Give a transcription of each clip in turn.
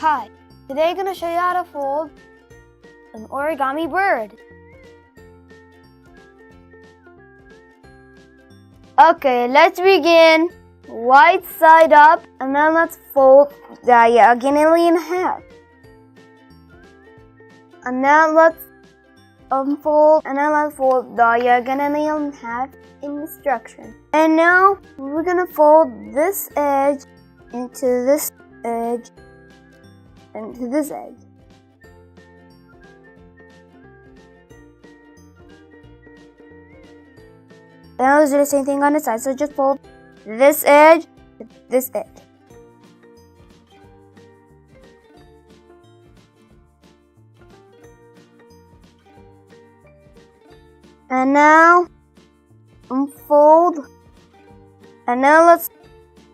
Hi, today I'm going to show you how to fold an origami bird. Okay, let's begin. Right side up, and then let's fold diagonally in half. And now let's unfold, and then let's fold diagonally in half in instruction. And now we're gonna fold this edge into this edge into this edge. Now let's do the same thing on the side. So just fold this edge to this edge. And now unfold. And now let's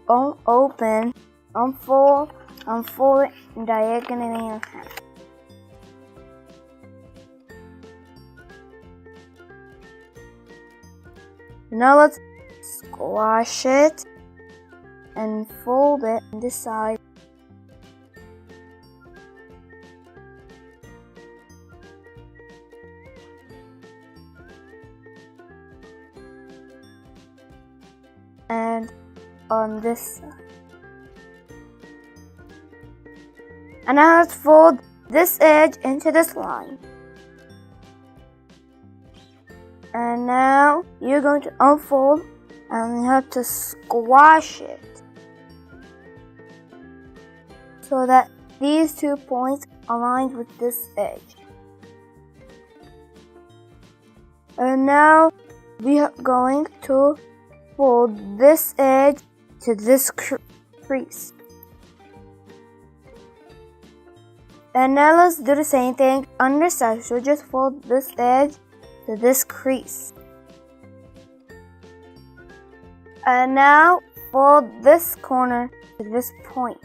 open, unfold it diagonally in half. Now let's squash it and fold it on this side. And on this side. And now let's fold this edge into this line. And now you're going to unfold and you have to squash it so that these 2 points align with this edge. And now we are going to fold this edge to this crease. And now let's do the same thing on this side. So just fold this edge to this crease. And now fold this corner to this point.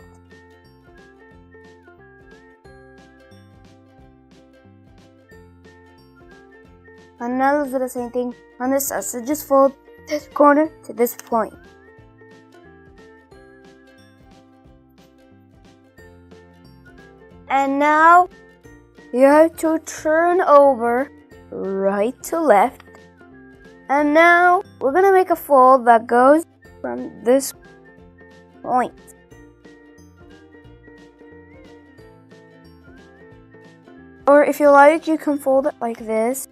And now let's do the same thing on this side. So just fold this corner to this point. And now you have to turn over right to left. And now we're gonna make a fold that goes from this point. Or if you like, you can fold it like this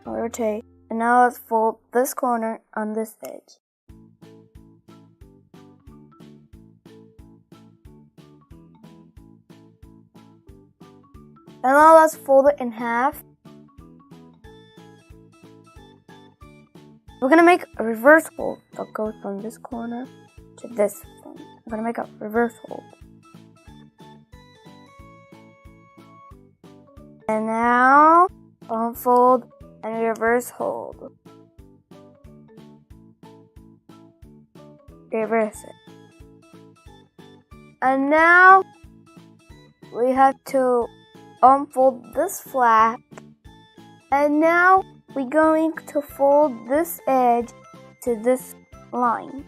or rotate. And now let's fold this corner on this edge. And now let's fold it in half. We're gonna make a reverse fold that goes from this corner to this one. I'm gonna make a reverse fold. And now unfold and reverse hold. Reverse it. And now we have to unfold this flap. And now we're going to fold this edge to this line.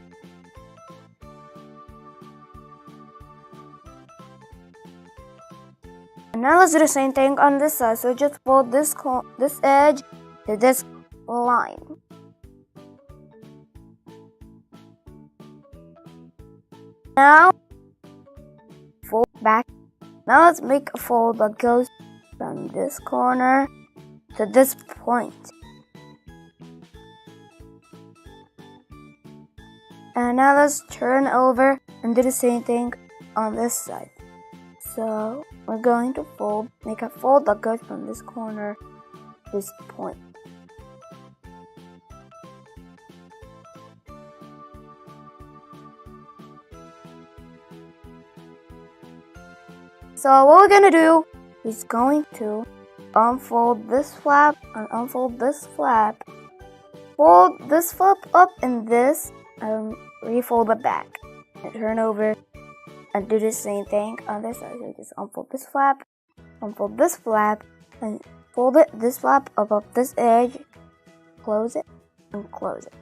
And now let's do the same thing on this side. So just fold this edge to this line. Now fold back. Now let's make a fold that goes from this corner to this point. And now let's turn over and do the same thing on this side. So we're going to make a fold that goes from this corner to this point. So what we're gonna do is going to unfold this flap and unfold this flap. Fold this flap up in this and refold it back. And turn over and do the same thing on this side. So just unfold this flap, and fold this flap above this edge, close it, and close it.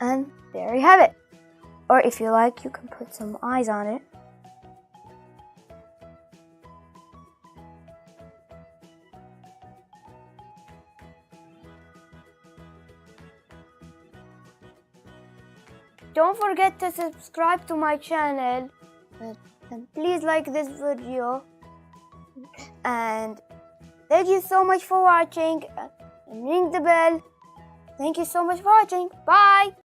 And there you have it. Or if you like, you can put some eyes on it. don't forget to subscribe to my channel. And please like this video. And thank you so much for watching. And ring the bell. Thank you so much for watching. Bye.